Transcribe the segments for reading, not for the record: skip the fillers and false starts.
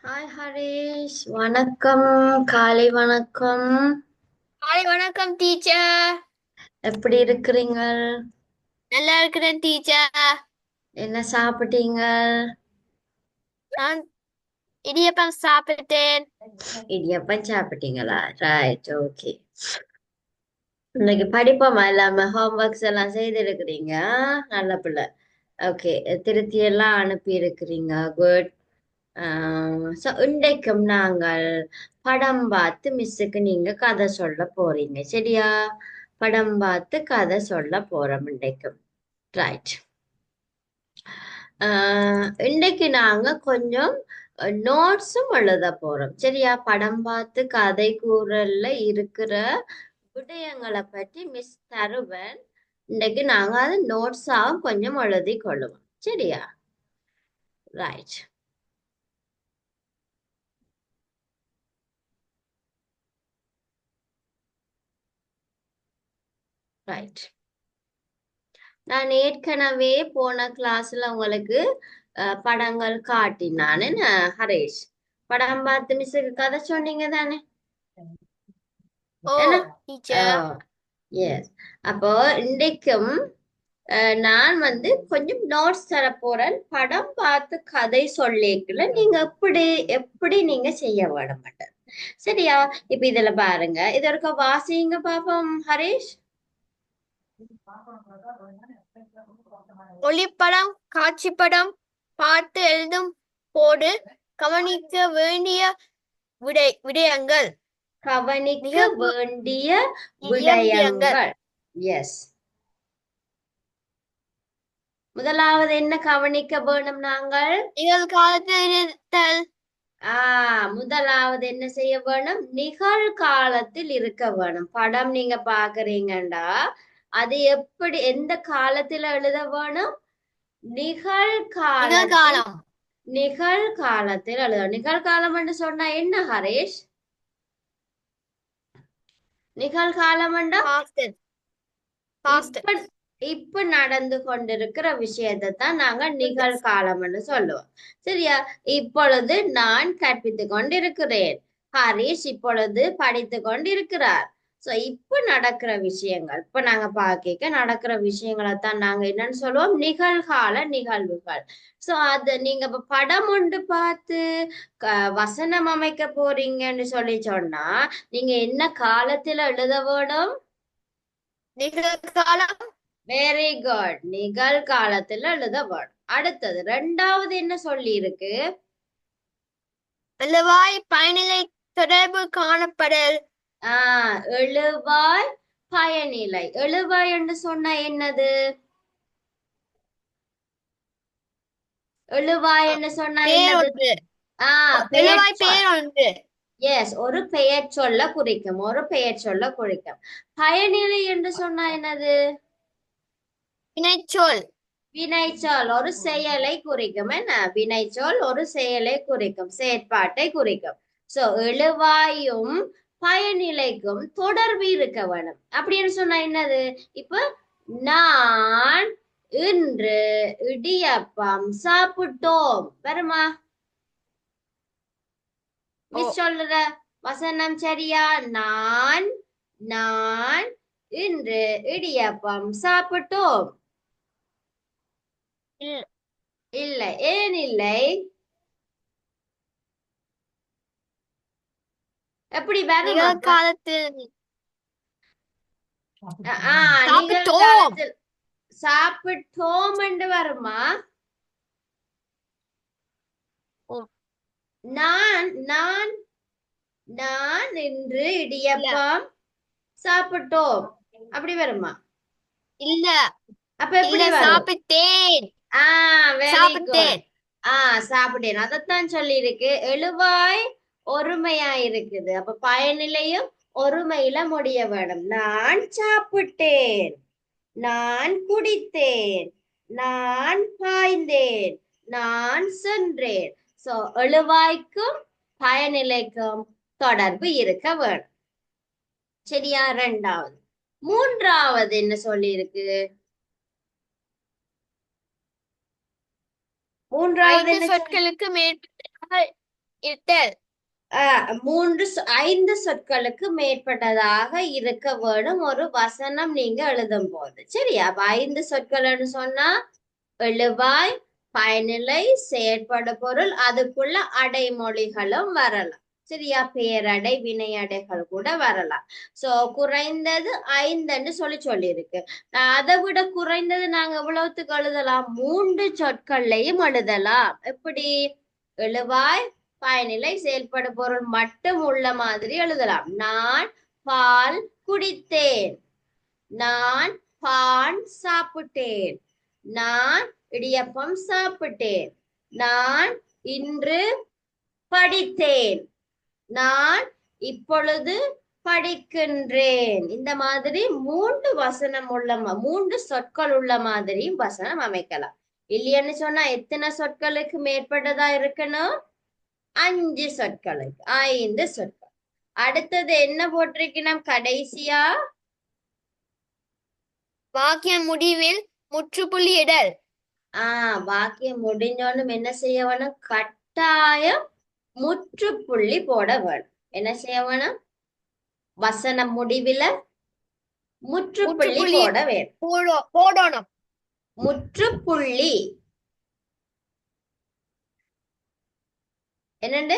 Hi Harish, வணக்கம். காலை வணக்கம். ஹாய் வணக்கம் டீச்சர். எப்படி இருக்கிறீங்க? நல்லா இருக்கிறேன் டீச்சர். என்ன சாப்பிட்டீங்க? நான் இடியப்பம் சாப்பிட்டேன். இடியப்பம் சாப்பிட்டீங்களா? Right, okay. இன்னைக்கு படிப்போமா? இல்லாம ஹோம்ஒர்க்ஸ் எல்லாம் செய்திருக்கிறீங்க. நல்ல பிள்ளை. ஓகே, திருத்தி எல்லாம் அனுப்பி இருக்கிறீங்க. குட். ஸோ இன்றைக்கும் நாங்கள் படம் பார்த்து மிஸ்ஸுக்கு நீங்க கதை சொல்ல போறீங்க, சரியா? படம் பார்த்து கதை சொல்ல போறோம் இன்றைக்கும். ரைட். இன்னைக்கு நாங்க கொஞ்சம் நோட்ஸும் எழுத போறோம், சரியா? படம் பார்த்து கதை கூறல்ல இருக்கிற விடயங்களை பற்றி மிஸ் தருவன். இன்னைக்கு நாங்க அது நோட்ஸாவும் கொஞ்சம் எழுதி கொள்ளுவோம், சரியா? ரைட். ரைட். நான் ஏற்கனவே போன கிளாஸ்ல உங்களுக்கு படங்கள் காட்டினானு ஹரேஷ். படம் பார்த்து மிஸ்ஸுக்கு கதை சொன்னீங்க தானே? ஓ என்ன? டீச்சர். எஸ். அப்போ இன்றைக்கும் நான் கொஞ்சம் நோட்ஸ் தர போறேன். படம் பார்த்து கதை சொல்லிக்கல நீங்க எப்படி எப்படி நீங்க செய்ய விட மாட்டேன், சரியா? இப்ப இதுல பாருங்க, இது இருக்க வாசிங்க பாப்போம் ஹரேஷ். ஒளிப்படம் காட்சிப்படம் பார்த்து எழுதும் போது கவனிக்க வேண்டிய விடயங்கள். கவனிக்க நிகழ்வு வேண்டிய நியமியங்கள். விடயங்கள். எஸ். முதலாவது என்ன கவனிக்க வேணும் நாங்கள்? நிகழ்காலத்தில் இருத்தல். முதலாவது என்ன செய்ய வேணும்? நிகழ்காலத்தில் இருக்க வேணும். படம் நீங்க பாக்குறீங்கண்டா அது எப்படி எந்த காலத்துல எழுத வேணும்? நிகழ்காலத்தில். நிகழ்காலம். நிகழ்காலத்தில் எழுத. நிகழ்காலம் என்று சொன்னா என்ன ஹரேஷ்? நிகழ்காலம் என்றா பாஸ்ட். பாஸ்ட். இப்ப இப்ப நடந்து கொண்டிருக்கிற விஷயத்தை தான் நாங்க நிகழ்காலம்னு சொல்லுவோம், சரியா? இப்பொழுது நான் கற்பித்துக் கொண்டிருக்கிறேன். ஹரிஷ் இப்பொழுது படித்து கொண்டிருக்கிறார். சோ இப்ப நடக்கிற விஷயங்கள், இப்ப நாங்க பாக்க நடக்கிற விஷயங்களை தான் நாங்க என்னன்னு சொல்லுவோம்? நிகழ்கால நிகழ்வுகள். சோ அது நீங்க இப்ப படம் ஒன்று பார்த்து வசனம் அமைக்க போறீங்கன்னு சொல்லி சொன்னா நீங்க என்ன காலத்துல எழுத வேணும்? நிகழ்காலம். Very good. நிகழ்காலத்துல எழுத வேணும். அடுத்தது ரெண்டாவது என்ன சொல்லி இருக்கு? எழுவாய் பயனிலை தொடர்பு காணப்படல். எழுவாய் பயனிலை. எழுவாய் என்று சொன்னா என்னது? எழுவாய் என்று சொன்னா என்னது? பேரொன்று. பெயர் எழுவாய் சொல். பேரொன்று. எஸ், ஒரு பெயர் சொல்ல குறிக்கும். ஒரு பெயர் சொல்ல குறிக்கும். பயனிலை என்று சொன்னா என்னது? வினைச்சொல். வினைச்சொல் ஒரு செயலை குறிக்கும். என்ன? வினைச்சொல் ஒரு செயலை குறிக்கும், செயற்பாட்டை குறிக்கும். சோ எழுவாயும் பயனிலைக்கும் தொடர்பு இருக்க வேணும். அப்படின்னு சொன்னா என்னது? இப்ப நான் இன்று இடியப்பம் சாப்பிட்டோம் வருமா? மிஸ் சொல்ற வசனம் சரியா? நான் நான் இன்று இடியப்பம் சாப்பிட்டோம். இல்லை. ஏன் இல்லை? எப்படி வருமா? நிகழ்காலத்தில் சாப்பிட்டோம். நிகழ்காலத்தில் சாப்பிட்டோம் என்று வருமா? நான் நான் நான் இன்று இடியப்பம் சாப்பிட்டோம் அப்படி வருமா? இல்ல. அப்ப இல்ல, எப்படி வரும்? சாப்பிட்டேன். வெரி சாப்பிட்டேன். குட். சாப்பிட்டேன், அதைத்தான் சொல்லி இருக்கு. எழுவாய் ஒருமையா இருக்குது. அப்ப பயனிலையும் ஒருமையில முடிய வேணும். நான் சாப்பிட்டேன், நான் குடித்தேன், நான் பாய்ந்தேன், நான் சென்றேன். சோ எழுவாய்க்கும் பயனிலைக்கும் தொடர்பு இருக்க வேணும், சரியா? ரெண்டாவது. மூன்றாவது என்ன சொல்லி இருக்கு? மூன்றாவது ஐந்து என்ன சொல்லி? சொற்களுக்கு மேற்பட்ட இருத்தல். ஐந்து சொற்களுக்கு மேற்பட்டதாக இருக்க வேணும் ஒரு வசனம் நீங்க எழுதும் போது. சரியா? அப்ப ஐந்து சொற்கள்னு சொன்னா எழுவாய், பயனிலை, செயற்படு பொருள், அதுக்குள்ள அடைமொழிகளும் வரலாம். சரியா? பேரடை, வினையடைகள் கூட வரலாம். சோ குறைந்தது ஐந்துன்னு சொல்லியிருக்கு. அதை விட குறைந்தது நாங்க எவ்வளவுத்துக்கு எழுதலாம்? மூன்று சொற்கள்லையும் எழுதலாம். எப்படி? எழுவாய், பயனிலை, செயல்படு பொருள் மட்டும் உள்ள மாதிரி எழுதலாம். நான் பால் குடித்தேன். நான் பான் சாப்பிட்டேன். நான் இடியப்பம் சாப்பிட்டேன். நான் இன்று படித்தேன். நான் இப்பொழுது படிக்கின்றேன். இந்த மாதிரி மூன்று சொற்கள் உள்ள மாதிரி வசனம் அமைக்கலாம். இல்லையன்னு சொன்னா எத்தனை சொற்களுக்கு மேற்பட்டதா இருக்கணும்? 5 சொற்களுக்கு. 5 சொற்கள். அடுத்தது என்ன போட்டிருக்கணும் கடைசியா? வாக்கிய முடிவில் முற்றுப்புள்ளி இடல். வாக்கியம் முடிஞ்சோன்னும் என்ன செய்ய வேணும்? கட்டாயம் முற்றுப்புள்ளி போட வேணும். என்ன செய்ய வேணும்? வசனம் முடிவில முற்றுப்புள்ளி போட வேணும். போடணும். முற்றுப்புள்ளி. என்னண்டு?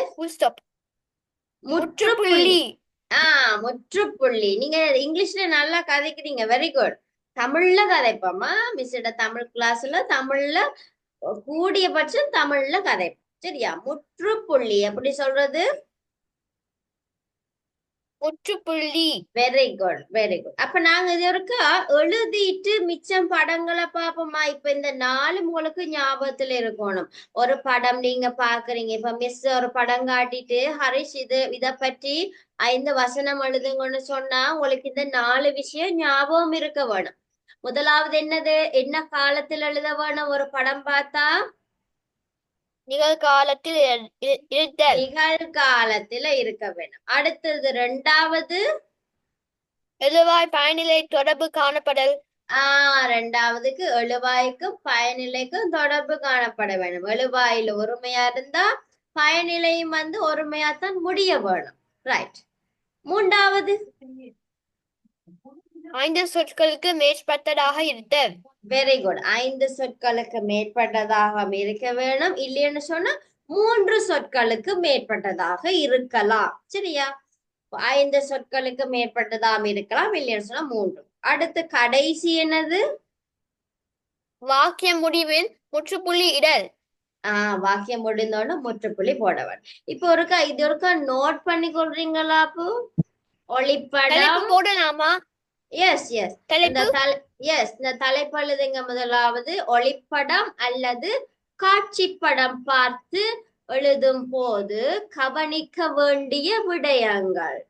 முற்றுப்புள்ளி. முற்றுப்புள்ளி. நீங்க இங்கிலீஷ்ல நல்லா கதைக்கிறீங்க. Very good. தமிழ்ல கதைப்போமா? மிஸ்ஸோட தமிழ் கிளாஸ்ல தமிழ்ல கூடிய பட்சம் தமிழ்ல கதைப்போம். சரியா? முற்றுப்புள்ளி எப்படி சொல்றது? முற்றுப்புள்ளி. Very good, very good. அப்ப நாங்க இது ஒருக்கா எழுதிட்டு மிச்சம் படங்களை பார்ப்போமா? இப்ப இந்த 4 உங்களுக்கு ஞாபகத்துல இருக்கணும். ஒரு படம் நீங்க பாக்குறீங்க. இப்ப மிஸ் ஒரு படம் காட்டிட்டு ஹரிஷ் இத பற்றி 5 வசனம் எழுதுங்கன்னு சொன்னா உங்களுக்கு இந்த 4 விஷயம் ஞாபகம் இருக்க வேணும். முதலாவது என்னது? என்ன காலத்தில் எழுத வேணும் ஒரு படம் பார்த்தா? நிகழ்காலத்தில் இருத்தல். நிகழ்காலத்துல இருக்க வேணும். அடுத்தது 2வது எழுவாய் பயனிலை தொடர்பு காணப்படல். 2வதுக்கு எழுவாய்க்கும் பயனிலைக்கும் தொடர்பு காணப்பட வேணும். எழுவாயில் ஒருமையா இருந்தா பயனிலையும் ஒருமையாத்தான் முடிய வேணும். ரைட். 3வது 5 சொற்களுக்கு மேற்பட்டதாக இருத்தல். Very good. 5 சொற்களுக்கு மேற்பட்டதாக இருக்க வேணும். இல்லைன்னு சொன்னா 3 சொற்களுக்கு மேற்பட்டதாக இருக்கலாம். சரியா? 5 சொற்களுக்கு மேற்பட்டதாக இருக்கலாம். இல்லைன்னு சொன்னா 3. அடுத்து கடைசி என்னது? வாக்கிய முடிவில் முற்றுப்புள்ளி இடல். வாக்கியம் முடிந்தோன்னு முற்றுப்புள்ளி போடவன். இப்ப இது ஒருக்கா நோட் பண்ணி கொள்றீங்களா? அப்போ ஒளிப்படம் போடலாமா? Yes yes. இந்த தலைப்பு எழுதுங்க. முதலாவது ஒளிப்படம் அல்லது காட்சிப்படம் பார்த்து எழுதும் போது கவனிக்க வேண்டிய விடயங்கள்.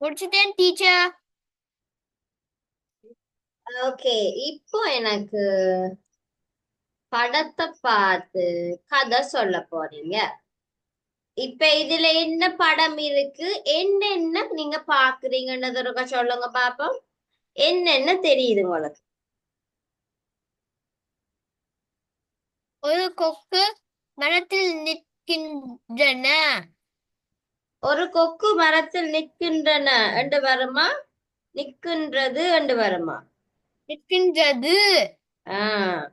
முடிச்சிட்டேன் டீச்சர். ஓகே, இப்போ எனக்கு படத்தை பார்த்து கதை சொல்ல போறீங்க. இப்ப இதுல என்ன படம் இருக்கு, என்னென்ன நீங்க பாக்குறீங்கன்றத சொல்லுங்க பாப்போம். என்னென்ன தெரியுது உங்களுக்கு? ஒரு கொக்கு மரத்தில் நிற்கின்றன. ஒரு கொக்கு மரத்தில் நிற்கின்றன என்று வருமா, நிற்கின்றது என்று வருமா? நிற்கின்றது. ஆஹ்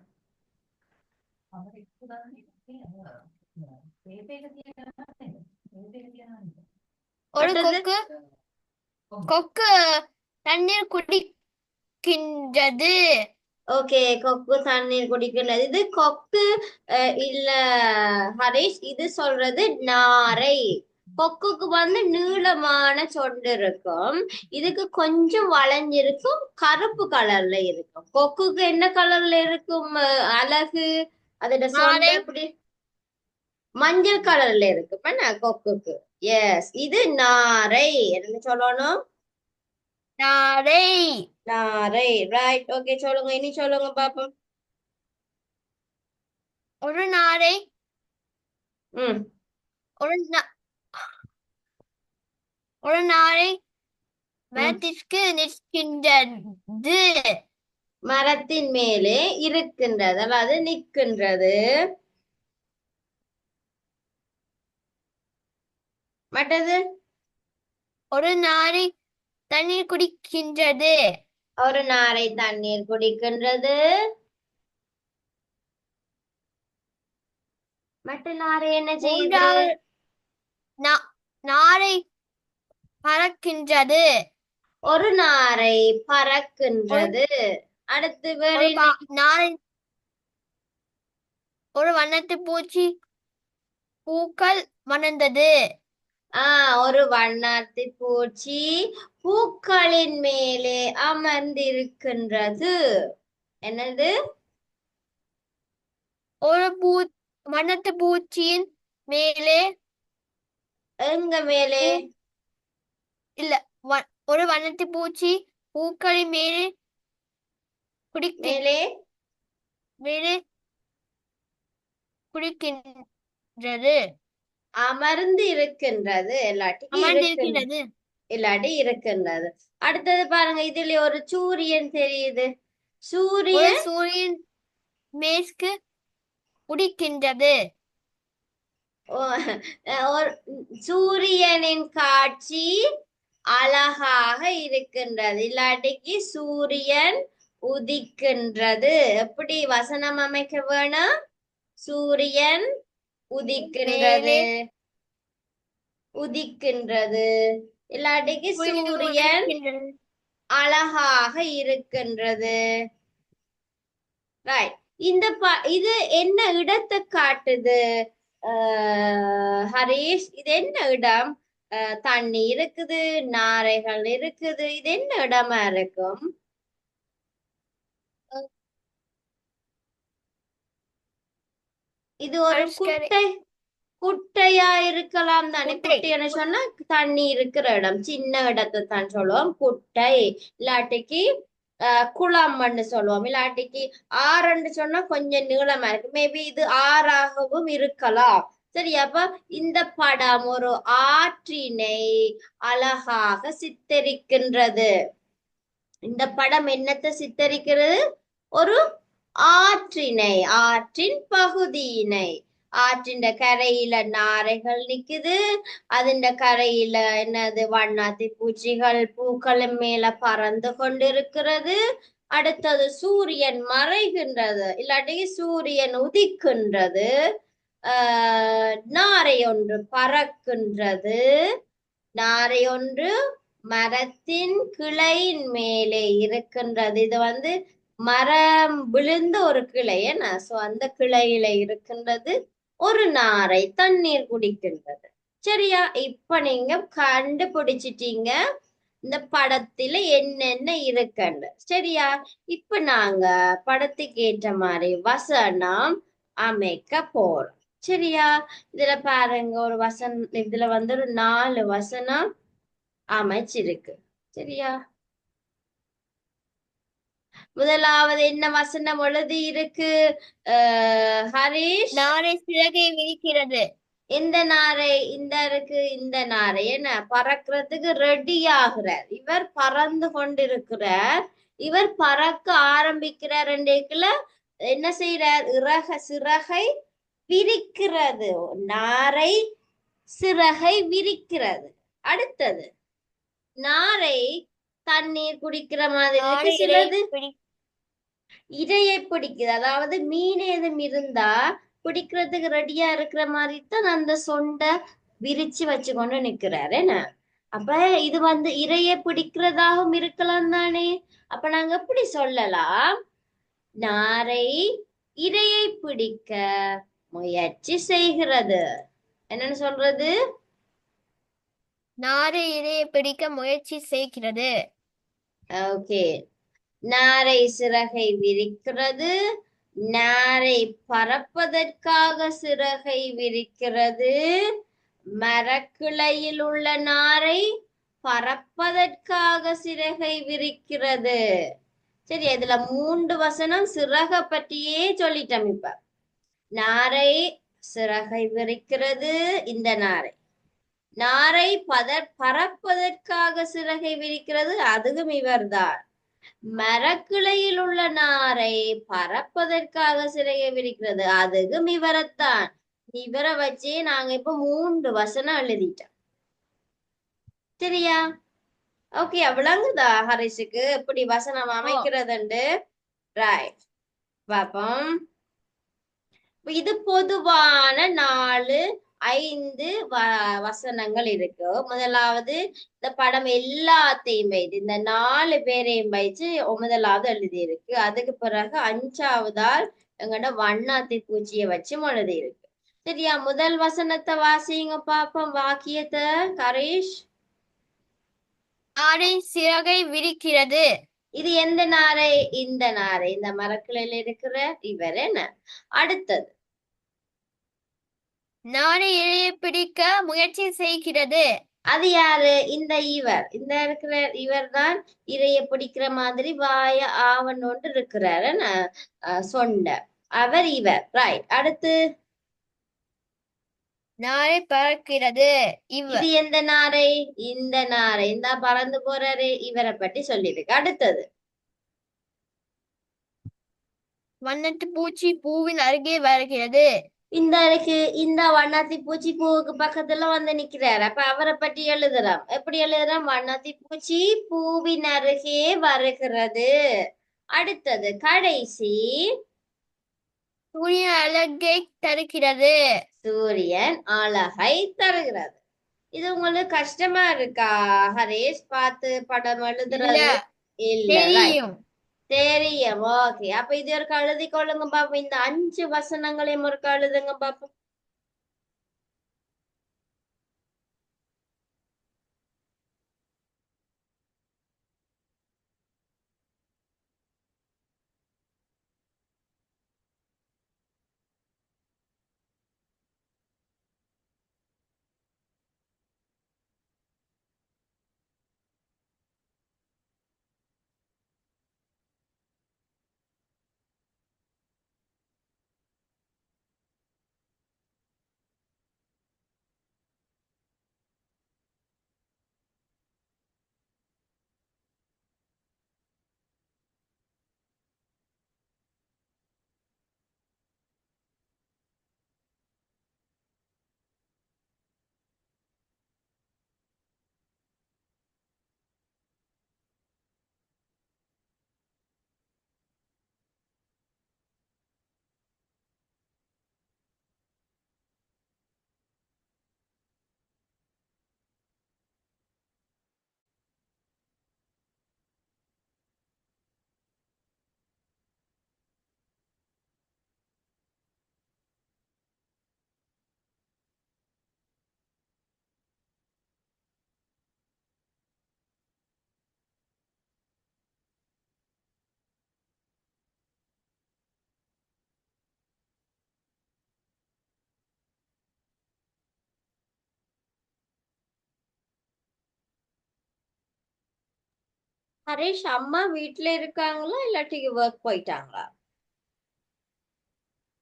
ஒரு அடுத்தது கொக்கு தண்ணீர் குடிக்கின்றது. ஓகே, கொக்கு தண்ணீர் குடிக்கிறது. இது கொக்கு இல்ல ஹரிஷ், இது சொல்றது நாரை. கொக்குக்கு வந்து நீளமான சொண்டு இருக்கும், இதுக்கு கொஞ்சம் வளைஞ்சிருக்கும், கருப்பு கலர்ல இருக்கும். கொக்குக்கு என்ன கலர்ல இருக்கும் அழகு, அதோட சொண்டு நாரை. எப்படி மஞ்சள் கலர்ல இருக்கும் என்ன கொக்குக்கு. எஸ், இது நாரை. என்ன சொல்லணும்? நாரை. நாரை. ரைட், ஓகே, சொல்லுங்க, இனி சொல்லுங்க பாப்போம். ஒரு நாரை ம் ஒரு நா- ஒரு நாரை ம் மரத்திற்கு நிற்கின்றது. மரத்தின் மேலே இருக்கின்றது, அதாவது நிற்கின்றது. மற்றது ஒரு நாரை தண்ணீர் குடிக்கின்றது. ஒரு நாரை தண்ணீர் குடிக்கின்றது. மற்ற நாரை என்ன செய்யுது? மூன்றாவது நாரை பறக்கின்றது. ஒரு நாரை ஒரு பறக்கின்றது. அடுத்து வேற ஒரு என்ன? நாரை ஒரு வண்ணத்து பூச்சி பூக்கள் மணந்தது. ஒரு வண்ணாத்தி பூச்சி பூக்களின் மேலே அமர்ந்திருக்கின்றது. என்னது? ஒரு வண்ணத்து பூச்சியின் மேலே எங்க மேலே? இல்ல ஒரு வண்ணத்து பூச்சி பூக்களின் மேலே மேலே மேலே குடிக்கின்றது. அமர்ந்து இருக்கின்றது, இல்லாட்டி அமர்ந்திருக்கிறது. இல்லாட்டி இருக்கின்றது. அடுத்தது பாருங்க, இதுல ஒரு சூரியன் தெரியுது. ஒரு சூரியன் சூரியன் மேற்கு உதிக்கின்றது. ஒரு சூரியனின் காட்சி அழகாக இருக்கின்றது, இல்லாட்டிக்கு சூரியன் உதிக்கின்றது. எப்படி வசனம் அமைக்க வேணும்? சூரியன் உதிக்கின்றது, மேலே உதிக்கின்றது, இல்லாட்டிக்கு சூரியன் சூரியன் உதிக்கின்றது. அழகாக இருக்கின்றது. ரைட். இது என்ன இடத்தை காட்டுது ஹரீஷ்? இது என்ன இடம்? தண்ணி இருக்குது, நாரைகள் இருக்குது, இது என்ன இடமா இருக்கும்? இது ஒரு கடற்கரை. குட்டையா இருக்கலாம் தானே. குட்டை. குட்டைன்னு சொன்னா தண்ணி இருக்கிற இடம், சின்ன இடத்தை தான் சொல்லுவோம் குட்டை. இல்லாட்டிக்கு குளம்னு சொல்லுவோம், இல்லாட்டிக்கு ஆறுன்னு சொன்னா கொஞ்சம் நீளமா இருக்கு, மேபி இது ஆறாகவும் இருக்கலாம். சரி, அப்ப இந்த படம் ஒரு ஆற்றினை அழகாக சித்தரிக்கின்றது. இந்த படம் என்னத்தை சித்தரிக்கிறது? ஒரு ஆற்றினை, ஆற்றின் பகுதியினை. ஆற்றின் கரையில நாரைகள் நிக்குது, அதிண்ட கரையில என்னது வண்ணாத்தி பூச்சிகள் பூக்களும் மேல பறந்து கொண்டிருக்கிறது. அடுத்தது சூரியன் மறைகின்றது, இல்லாட்டி சூரியன் உதிக்கின்றது. நாரை ஒன்று பறக்கின்றது, நாரை ஒன்று மரத்தின் கிளையின் மேலே இருக்கின்றது. இது வந்து மரம் விழுந்த ஒரு கிளை என்ன, சோ அந்த கிளையில இருக்கின்றது. ஒரு நாரை தண்ணீர் குடிக்கின்றது. சரியா? இப்ப நீங்க கண்டுபிடிச்சிட்டீங்க இந்த படத்துல என்னென்ன இருக்குன்னு. சரியா? இப்ப நாங்க படத்துக்கு ஏற்ற மாதிரி வசனம் அமைக்க போறோம். சரியா? இதுல பாருங்க, ஒரு வசனம், இதுல வந்து ஒரு 4 வசனம் அமைச்சிருக்கு. சரியா? முதலாவது என்ன வசனம் எழுதி இருக்கு? ஹரிஷ், நாரை சிறகை விரிக்கிறது. இந்த நாரை இந்த இருக்கு, இந்த நாரை என்ன பறக்கிறதுக்கு ரெடி ஆகுறார். இவர் பறந்து கொண்டிருக்கிறார். இவர் பறக்க ஆரம்பிக்கிறார். என்ன செய்யறார்? சிறகை விரிக்கிறது. நாரை சிறகை விரிக்கிறது. அடுத்தது, நாரை தண்ணீர் குடிக்கிற மாதிரி இருக்கு. நாரை சிலது பிடி இரையை பிடிக்குது. அதாவது மீன் ஏதும் இருந்தா பிடிக்கிறதுக்கு ரெடியா இருக்கிற மாதிரி தான் அந்த சொண்டை விரிச்சு வச்சு கொண்டு நிக்கிறாரு என்ன. அப்ப இது இரையை பிடிக்கிறதாகவும் இருக்கலாம் தானே. அப்ப நாங்க எப்படி சொல்லலாம்? நாரை இரையை பிடிக்க முயற்சி செய்கிறது. என்னன்னு சொல்றது? நாரை இரையை பிடிக்க முயற்சி செய்கிறது. ஓகே. நாரை சிறகை விரிக்கிறது. நாரை பறப்பதற்காக சிறகை விரிக்கிறது. மரக்கிளையில் உள்ள நாரை பறப்பதற்காக சிறகை விரிக்கிறது. சரி, இதுல 3 வசனம் சிறக பற்றியே சொல்லிட்டோம். இப்ப நாரை சிறகை விரிக்கிறது. இந்த நாரை நாரை பறப்பதற்காக சிறகை விரிக்கிறது. அதுவும் இவர்தான். மரக்கிளையில் உள்ள நாரை பறப்பதற்காக சிறகை விரிக்கிறது. அதுவும் இவரைத்தான். இவரை வச்சே நாங்க இப்ப 3 வசனம் எழுதிட்டோம். சரியா? ஓகே, விளங்குதா ஹரிஷுக்கு எப்படி வசனம் அமைக்கிறதுண்டு? ரைட், பாப்போம். இது பொதுவான 4 5 வசனங்கள் இருக்கு. முதலாவது இந்த படம் எல்லாத்தையும் வைத்து இந்த 4 பேரையும் வைத்து முதலாவது எழுதி இருக்கு. அதுக்கு பிறகு 5ஆவதால் எங்கட வண்ணாத்தி பூச்சியை வச்சு எழுதி இருக்கு. சரியா? முதல் வசனத்தை வாசிங்க பாப்போம், வாக்கியத்தை. ஹரிஷ், நாரை சிறகை விரிக்கிறது. இது எந்த நாரை? இந்த நாரை, இந்த மரக்கிளையில இருக்கிற இவர் என்ன. அடுத்தது, நாரை இரையை பிடிக்க முயற்சி செய்கிறது. அது யாரு? இந்த இவர், இந்த இருக்கிற இவர் தான் இரைய பிடிக்கிற மாதிரி வாய ஆவணோண்டு இருக்கிறாரு சொண்ட அவர் இவர். ரைட். அடுத்து, நாரை பறக்கிறது. இது எந்த நாரை? இந்த நாரை, இந்த பறந்து போறாரு இவரை பற்றி சொல்லியிருக்கு. அடுத்தது, வண்ணத்து பூச்சி பூவின் அருகே வருகிறது. இந்த இருக்கு, இந்த வண்ணாத்தி பூச்சி பூவுக்கு பக்கத்துல நிக்கிறாரு. அப்ப அவரை பற்றி எழுதுறாம். எப்படி எழுதுறாம்? வண்ணாத்தி பூச்சி பூவின் அருகே வருகிறது. அடுத்தது, கடைசி, சூரியன் அழகை தருகிறது. சூரியன் அழகை தருகிறது. இது உங்களுக்கு கஷ்டமா இருக்கா ஹரேஷ்? பார்த்து படம் எழுதுறது? இல்ல. தெரியும். தெரியும். ஓகே, அப்ப இது ஒரு எழுதி கொள்ளுங்க பாப்போம். இந்த 5 வசனங்களையும் ஒரு எழுதுங்க பாப்போம். ஹரீஷ் அம்மா வீட்ல இருக்காங்களா இல்லாட்டி ஒர்க் போயிட்டாங்களா?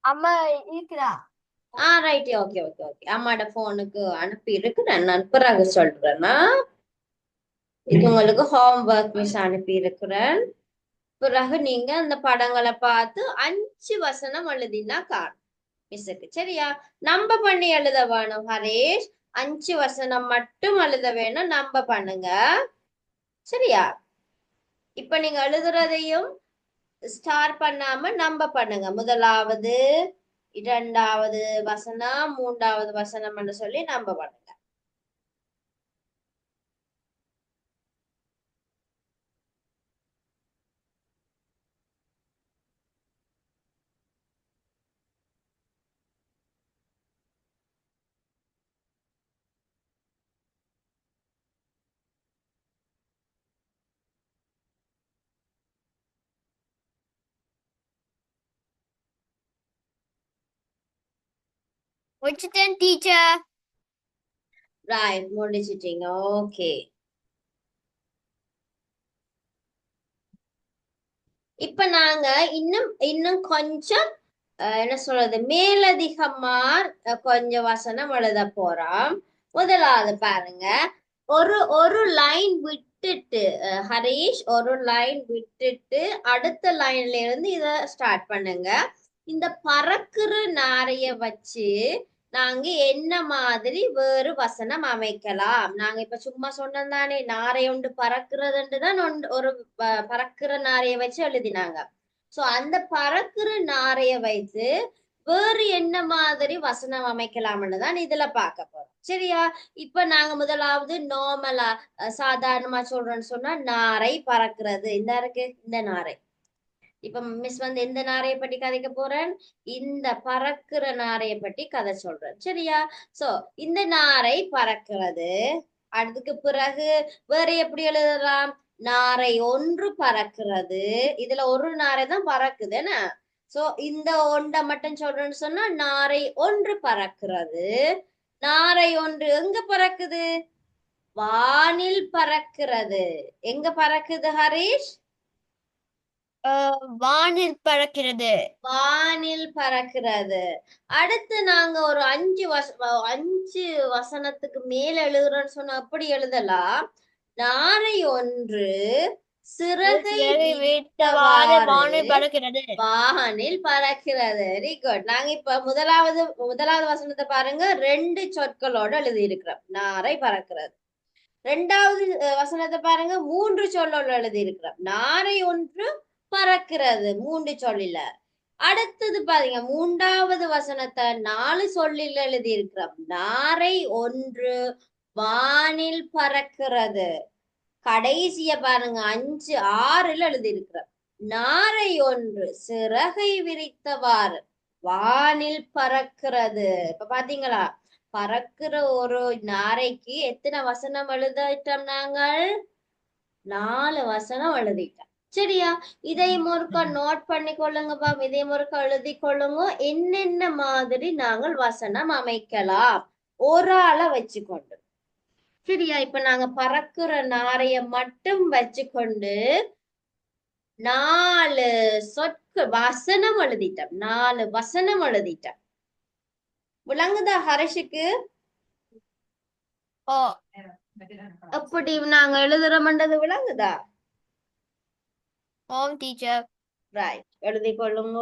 அம்மா இருக்கிறா. Right, okay okay okay. அம்மாட போனுக்கு அனுப்பி இருக்கிறேன், நான் பிறகு சொல்றேன்னா. இது உங்களுக்கு ஹோம்ஒர்க் மிஸ் அனுப்பி இருக்கிறேன். பிறகு நீங்க அந்த படங்களை பார்த்து 5 வசனம் எழுதினா காணும் மிஸ்ஸுக்கு. சரியா? நம்ப பண்ணி எழுத வேணும் ஹரேஷ். 5 வசனம் மட்டும் எழுத வேணும், நம்ப பண்ணுங்க. சரியா? இப்ப நீங்க எழுதுறதையும் ஸ்டார் பண்ணாம நம்ப பண்ணுங்க. முதலாவது, இரண்டாவது வசனம், மூன்றாவது வசனம் சொல்லி நம்ப பண்ணுங்க. வச்சுட்டேன் டீச்சர். ரைட், முடிச்சிட்டீங்க. ஓகே. இப்ப நாங்க இன்னும் இன்னும் கொஞ்சம் என்ன சொல்றது, மேலதிகமா கொஞ்சம் வசனம் எழுத போறோம். முதலாவது பாருங்க, ஒரு ஒரு லைன் விட்டுட்டு ஹரீஷ் ஒரு லைன் விட்டுட்டு அடுத்த லைன்ல இருந்து இத ஸ்டார்ட் பண்ணுங்க. இந்த பறக்குற நாரைய வச்சு நாங்க என்ன மாதிரி வேறு வசனம் அமைக்கலாம். நாங்க இப்ப சும்மா சொன்னோம் தானே, நாரை ஒன்று பறக்குறதுன்னு தான் ஒரு பறக்குற நாரைய வச்சு எழுதினாங்க. சோ அந்த பறக்குற நாரைய வைத்து வேறு என்ன மாதிரி வசனம் அமைக்கலாம்னு தான் இதுல பார்க்க போறோம். சரியா? இப்ப நாங்க முதலாவது நார்மலா சாதாரணமா சொல்றோம்னு சொன்னா, நாரை பறக்கிறது இந்த இருக்கு, இந்த நாரை. இப்ப மிஸ் எந்த நாரைய பற்றி கதைக்க போறேன்? இந்த பறக்கிற நாரைய பற்றி கதை சொல்றேன். சரியா? சோ இந்த நாரை பறக்கிறது. அதுக்கு பிறகு வேற எப்படி எழுதலாம்? நாரை ஒன்று பறக்கிறது. இதுல ஒரு நாரை தான் பறக்குது என்ன? சோ இந்த ஒன்றை மட்டும் சொல்றேன்னு சொன்னா, நாரை ஒன்று பறக்கிறது. நாரை ஒன்று எங்க பறக்குது? வானில் பறக்கிறது. எங்க பறக்குது ஹரீஷ்? வானில் பறக்கிறது. வானில் பறக்கிறது. அடுத்து நாங்க ஒரு 5 வசனத்துக்கு மேல எழுதுறோம்னு சொன்னா அப்படி எழுதலாம். நாரை ஒன்று சிறகை விட்டவாறு விட்டவாறு வானில் பறக்கிறது. வானில் பறக்கிறது. Very good. நாங்க இப்ப முதலாவது வசனத்தை பாருங்க, 2 சொற்களோட எழுதி இருக்கிறோம். நாரை பறக்கிறது. இரண்டாவது வசனத்தை பாருங்க, 3 சொல்லோட எழுதி இருக்கிறோம். நாரை ஒன்று பறக்கிறது, 3 சொல்லில. அடுத்தது பாருங்க, மூன்றாவது வசனத்தை 4 சொல்லில் எழுதி இருக்கிறோம். நாரை ஒன்று வானில் பறக்கிறது. கடைசிய பாருங்க, 5 6 எழுதி இருக்கிறோம். நாரை ஒன்று சிறகை விரித்தவாறு வானில் பறக்கிறது. இப்ப பாத்தீங்களா? பறக்கிற ஒரு நாரைக்கு எத்தனை வசனம் எழுதிட்டோம் நாங்கள்? 4 வசனம் எழுதிட்டோம். சரியா? இதை ஒருக்கா நோட் பண்ணி கொள்ளுங்கப்பா. இதை ஒருக்கா எழுதி கொள்ளுங்க. என்னென்ன மாதிரி நாங்கள் வசனம் அமைக்கலாம் ஒரு ஆளை வச்சுக்கொண்டு. சரியா? இப்ப நாங்க பறக்குற நாரைய மட்டும் வச்சுக்கொண்டு 4 வசனம் எழுதிட்டோம். 4 வசனம் எழுதிட்டோம். விளங்குதா ஹரிஷுக்கு? ஓ, அப்படி நாங்க எழுதுறோம்ன்றது விளங்குதா? ஓம் டீச்சர். ரைட், எழுதி கொள்ளுங்க.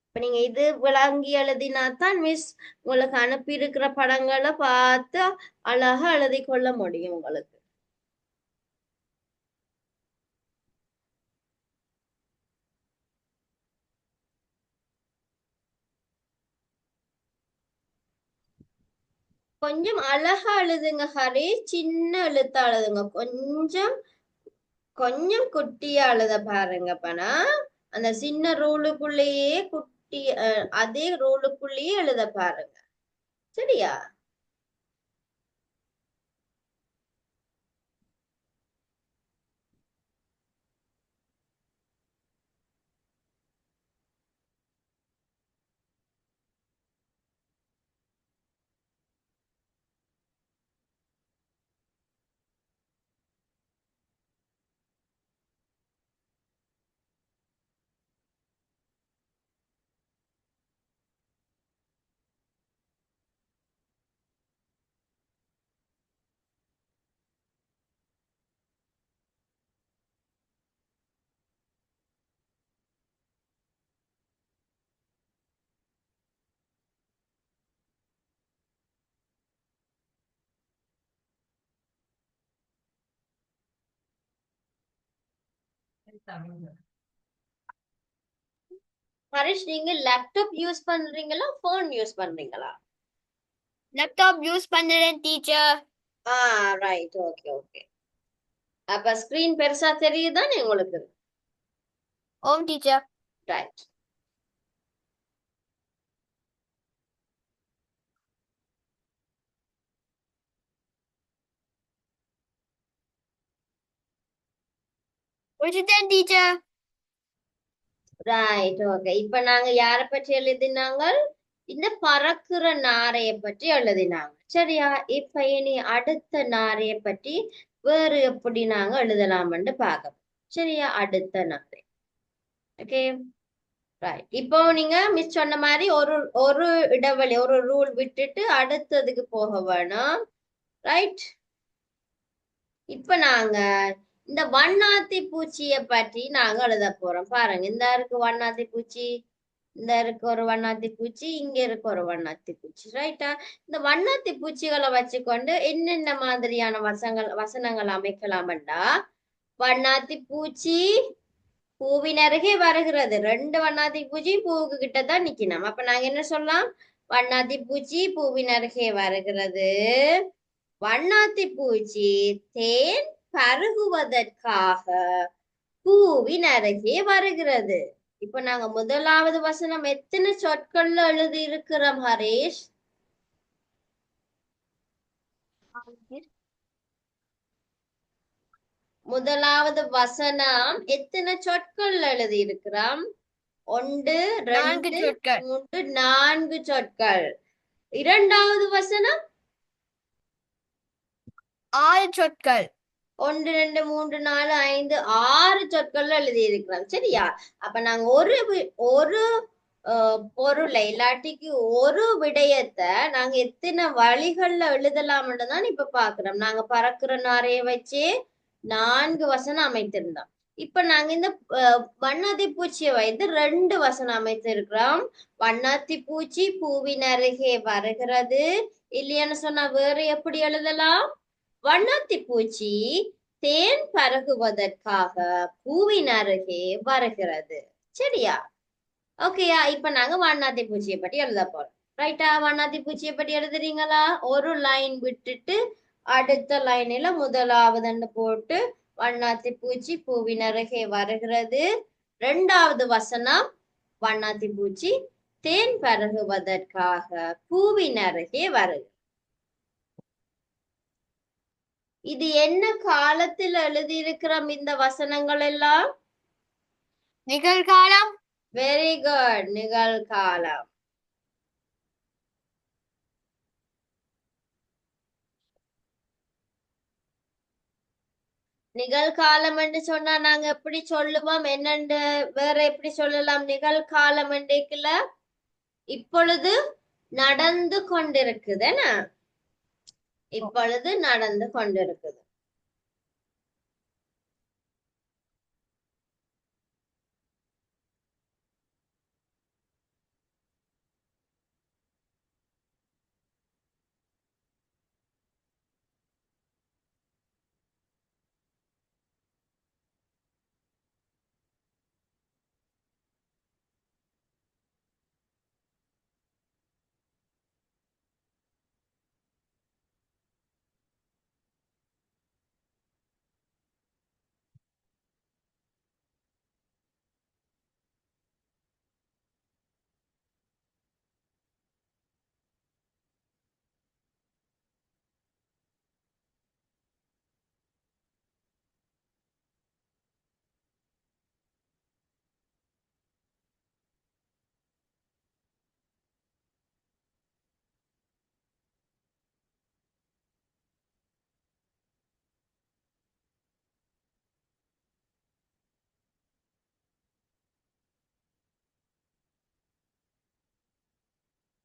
இப்ப நீங்க இது விளங்கி எழுதினா தான் மிஸ் உங்களுக்கு அனுப்பி இருக்கிற படங்களை பார்த்து அழகா எழுதி கொள்ள முடியும் உங்களுக்கு. கொஞ்சம் அழகா எழுதுங்க ஹரி. சின்ன எழுத்தா எழுதுங்க. கொஞ்சம் கொஞ்சம் குட்டியா எழுத பாருங்க. பனா அந்த சின்ன ரூலுக்குள்ளேயே குட்டி அதே ரூலுக்குள்ளேயே எழுத பாருங்க. சரியா? ஹரிஷ், நீங்க லேப்டாப் யூஸ் பண்றீங்களா, போன் யூஸ் பண்றீங்களா? லேப்டாப் யூஸ் பண்றேன் டீச்சர். Right, okay okay. அப்ப ஸ்கிரீன் பெருசா தெரியுதானே உங்களுக்கு? ஓம் டீச்சர். ரைட். முடிச்சிட்டேன் டீச்சர். Right, okay. இப்ப நாங்க யார பற்றி எழுதினாங்க? இந்த பறக்குற நாரைய பற்றி எழுதினாங்க. சரியா? இப்ப இனி அடுத்த நாரைய பற்றி வேறு எப்படி நாங்க எழுதலாம்னு பார்க்கலாம். சரியா? அடுத்த நாரை. Okay, right. இப்போ நீங்க மிஸ் சொன்ன மாதிரி ஒரு ஒரு இடைவெளி, ஒரு ரூல் விட்டுட்டு அடுத்ததுக்கு போக வேணும். ரைட். இப்ப நாங்க இந்த வண்ணாத்தி பூச்சிய பற்றி நாங்க எழுத போறோம். பாருங்க, இந்த இருக்கு வண்ணாத்தி பூச்சி, இந்த இருக்கு ஒரு வண்ணாத்தி பூச்சி, இங்க இருக்கு ஒரு வண்ணாத்தி பூச்சி. ரைட்டா? இந்த வண்ணாத்தி பூச்சிகளை வச்சுக்கொண்டு என்னென்ன மாதிரியான வசனங்கள் அமைக்கலாம்டா, வண்ணாத்தி பூச்சி பூவின் அருகே வருகிறது. ரெண்டு வண்ணாத்தி பூச்சி பூவுக்கு கிட்டதான் நிக்கணும். அப்ப நாங்க என்ன சொல்லலாம்? வண்ணாத்தி பூச்சி பூவின் அருகே வருகிறது, வண்ணாத்தி பூச்சி தேன் பருகுவதற்காக பூவின் அருகே வருகிறது. இப்ப நாங்க முதலாவது வசனம் எத்தனை சொற்கள்ல எழுதி இருக்கிறோம் ஹரேஷ்? முதலாவது வசனம் எத்தனை சொற்கள்ல எழுதி இருக்கிறோம்? ஒன்று, 4 ரெண்டு, சொற்கள். 3, 4 சொற்கள். இரண்டாவது வசனம் 6 சொற்கள். 1, 2, 3, 4, 5, 6 சொற்கள்ல எழுதி இருக்கிறோம். சரியா? அப்ப நாங்க ஒரு பொருளை இல்லாட்டிக்கு ஒரு விடயத்தை நாங்க எத்தனை வழிகள்ல எழுதலாம்னு தான் இப்ப பாக்குறோம். நாங்க பறக்குற நாரைய வச்சு 4 வசனம் அமைத்திருந்தோம். இப்ப நாங்க இந்த வண்ணாத்தி பூச்சியை வைத்து 2 வசனம் அமைத்திருக்கிறோம். வண்ணாத்தி பூச்சி பூவின் அருகே வருகிறது. இல்லையான்னு சொன்னா வேற எப்படி எழுதலாம்? வண்ணாத்தி பூச்சி தேன் பருகுவதற்காக பூவின் அருகே வருகிறது. சரியா? ஓகேயா? இப்ப நாங்க வண்ணாத்தி பூச்சியை பற்றி எழுத போறோம். ரைட்டா? வண்ணாத்தி பூச்சியை பற்றி எழுதுறீங்களா? ஒரு லைன் விட்டுட்டு அடுத்த லைனில முதலாவதுன்னு போட்டு வண்ணாத்தி பூச்சி பூவின் அருகே வருகிறது. இரண்டாவது வசனம் வண்ணாத்தி பூச்சி தேன் பருகுவதற்காக பூவின் அருகே வருகிறது. இது என்ன காலத்தில் எழுதியிருக்கிறோம் இந்த வசனங்கள் எல்லாம்? நிகழ்காலம். வெரி குட், நிகழ்காலம். நிகழ்காலம் என்று சொன்னா நாங்க எப்படி சொல்லுவோம்? என்னண்டு வேற எப்படி சொல்லலாம்? நிகழ்காலம் என்றைக்குல இப்பொழுது நடந்து கொண்டிருக்குது. என்ன? இப்பொழுது நடந்து கொண்டிருக்குது.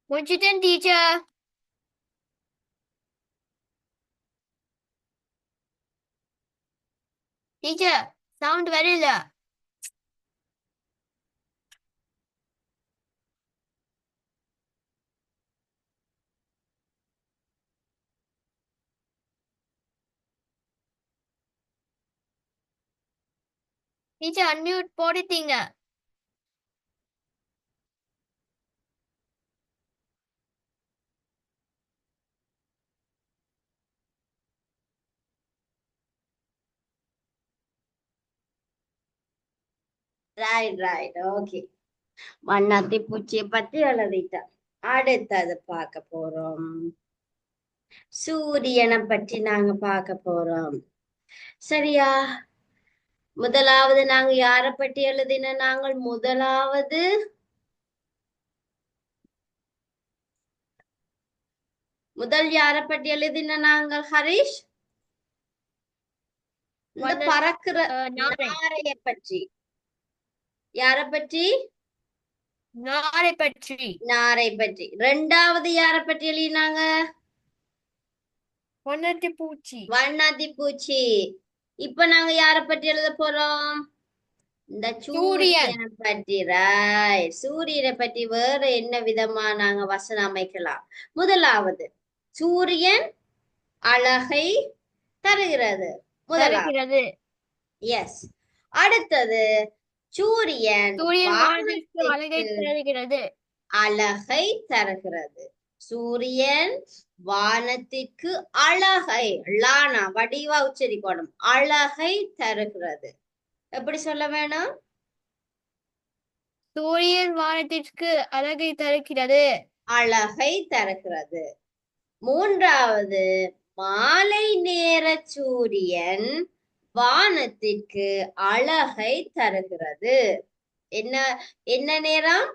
முடிச்சிட்டேன் டீச்சர். டீச்சர் சவுண்ட் வரல. டீச்சர் அன்மியூட் போட்டுட்டீங்க. Right okay. வண்ணாத்தி பூச்சியை பத்தி எழுதிட்டேன். அடுத்தது பார்க்க போறோம். சூரியனை பற்றி நாங்க பார்க்க போறோம். சரியா? முதலாவது நாங்க யார பற்றி எழுதின? நாங்கள் முதல் யார பற்றி எழுதின நாங்கள் ஹரிஷ்? இந்த வண்ண பறக்கிற நாரை. நாரைய பற்றி. யார பற்றி? நாரை பற்றி. நாரை பற்றி. ரெண்டாவது யார பற்றி எழுதினாங்க? வண்ணாத்தி பூச்சி. வண்ணாத்தி பூச்சி. இப்ப நாங்க யார பற்றி எழுத போறோம்? இந்த சூரியன். சூரியனை பற்றி. சூரியனை பற்றி வேற என்ன விதமா நாங்க வசனம் அமைக்கலாம்? முதலாவது, சூரியன் அழகை தருகிறது. முதலாவது. தருகிறது. எஸ். அடுத்தது, சூரியன் சூரியன் வானத்திற்கு அழகை வானத்திற்கு தருகிறது. அழகை தருகிறது. சூரியன் வானத்திற்கு அழகை, லானா வடிவா உச்சரிக்கணும், அழகை தருகிறது. எப்படி சொல்ல வேணும்? சூரியன் வானத்திற்கு அழகை தருகிறது. அழகை தருகிறது. மூன்றாவது, மாலை நேர சூரியன் வானத்திற்கு அழகை தருகிறது. என்ன என்ன நேரம்?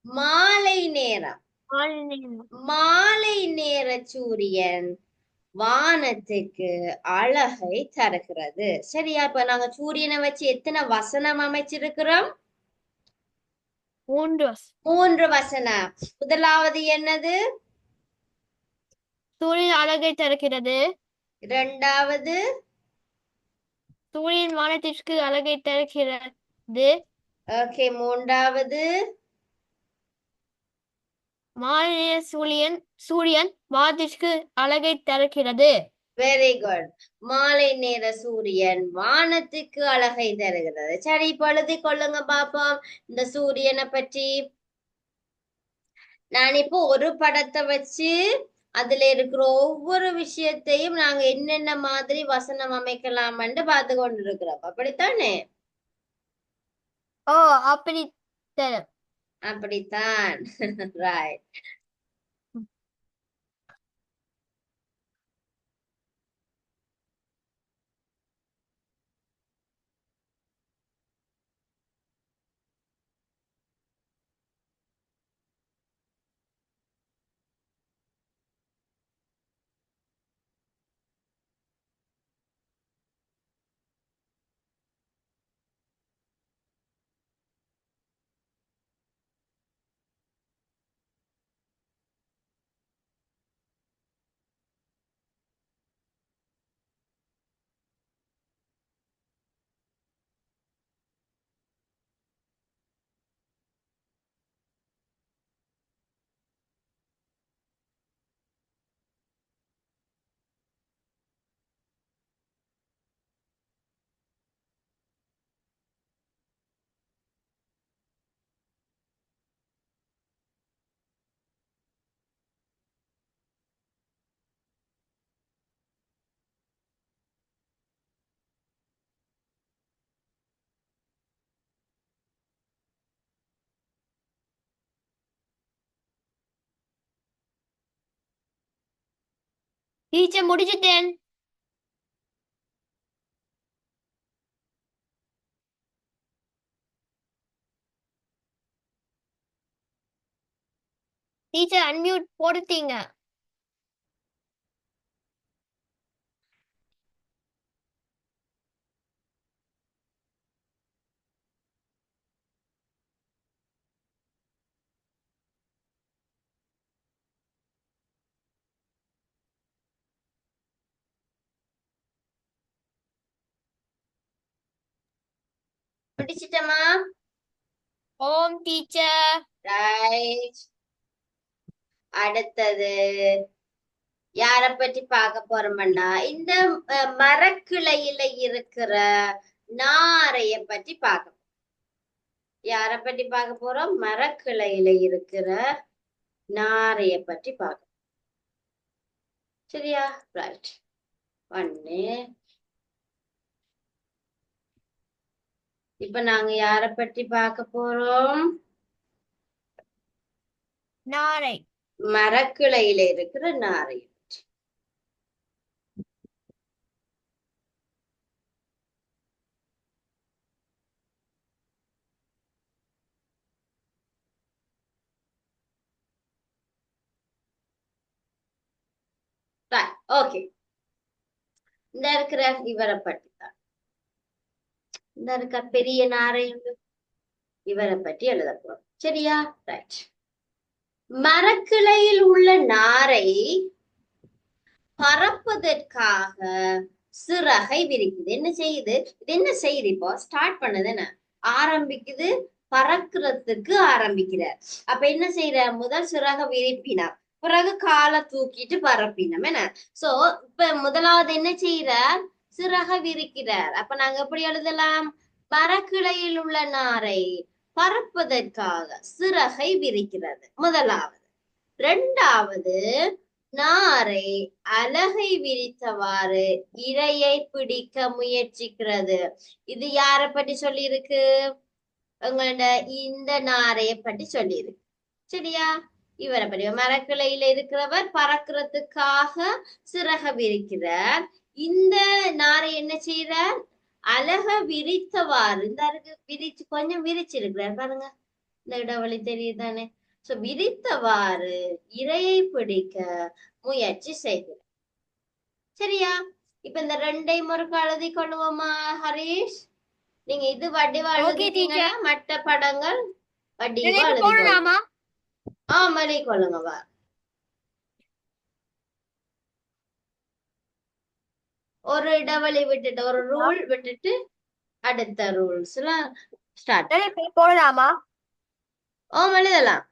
மாலை நேரம். மாலை நேர சூரியன் வானத்துக்கு அழகை தருகிறது. சரியா? இப்ப நாங்க சூரியனை வச்சு எத்தனை வசனம் அமைச்சிருக்கிறோம்? 3 வசனம். முதலாவது என்னது? சூரியன் அழகை தருகிறது. இரண்டாவது, சூரியன் வானத்திற்கு அழகை தருகிறது. ஓகே. மூன்றாவது, மாலை சூரியன் வானத்திற்கு அழகை தருகிறது. Very good. மாலை நேர சூரியன் வானத்துக்கு அழகை தருகிறது. சரி, இப்ப எழுதிக் கொள்ளுங்க பாப்போம் இந்த சூரியனை பற்றி. நான் இப்போ ஒரு படத்தை வச்சு அதுல இருக்கிற ஒவ்வொரு விஷயத்தையும் நாங்க என்னென்ன மாதிரி வசனம் அமைக்கலாம்னு பார்த்து கொண்டிருக்கிறோம். அப்படித்தானே? ஓ, அப்படித்தான். அப்படித்தான். ரைட். டீச்சர் முடிச்சிட்டேன். டீச்சர் அன்மியூட் போட்டுட்டீங்க. பிடிச்சிட்டமா? ஓம் டீச்சர். ரைட். அடுத்தது யார பற்றி பார்க்க போறோம்னா, இந்த மரக்கிளையில இருக்கிற நாரைய பற்றி பார்க்க யார பற்றி பார்க்க போறோம்? மரக்கிளையில இருக்கிற நாரைய பற்றி பார்க்க. சரியா? ரைட். ஒண்ணு. இப்ப நாங்க யார பற்றி பார்க்க போறோம்? நாரை. மரக்கிளையில இருக்கிற நாரை. ஓகே. இந்த இருக்கிற இவரை பற்றி தான். இந்த இருக்க பெரிய நாரை இவரை பற்றி எழுத போறோம். சரியா? ரைட். மரக்கிளையில் உள்ள நாரை பறப்பதற்காக சிறகை விரிக்குது. என்ன செய்யுது? இது என்ன செய்யுது? இப்போ ஸ்டார்ட் பண்ணது என்ன? ஆரம்பிக்குது, பறக்கிறதுக்கு ஆரம்பிக்கிறார். அப்ப என்ன செய்யற? முதல் சிறக விரிப்பினார், பிறகு காலை தூக்கிட்டு பரப்பினோம். என்ன? சோ இப்ப முதலாவது என்ன செய்யறார்? சிறக விரிக்கிறார். அப்ப நாங்க எப்படி எழுதலாம்? மரக்கிளையில் உள்ள நாரை பறப்பதற்காக சிறகை விரிக்கிறது முதலாவது. இரண்டாவது, நாரை அலகை விரித்தவாறு இரையை பிடிக்க முயற்சிக்கிறது. இது யார பற்றி சொல்லி இருக்கு? உங்களோட இந்த நாரைய பற்றி சொல்லி இருக்கு. சரியா? இவரை பற்றி மரக்கிளையில இருக்கிறவர் பறக்கிறதுக்காக சிறக விரிக்கிறார். இந்த நாரை என்ன செய்யறார்? அலக விரித்தவாறு இந்த விரிச்சு கொஞ்சம் விரிச்சிருக்கிறார் பாருங்க. இந்த இடைவெளி தெரியுதானே? சோ விரித்தவாறு இரையை பிடிக்க முயற்சி செய்கிறார். சரியா? இப்ப இந்த ரெண்டையும் ஒரு எழுதி கொள்ளுவோமா ஹரீஷ்? நீங்க இது வடிவா எழுதிட்டீங்கன்னா மற்ற படங்கள் வடிவா எழுதி எழுதி கொள்ளுங்க. வா, ஒரு இடைவெளி விட்டுட்டு ஒரு ரூல் விட்டுட்டு அடுத்த ரூல்ஸ் எல்லாம் ஸ்டார்ட் போடலாமா? எழுதலாம்.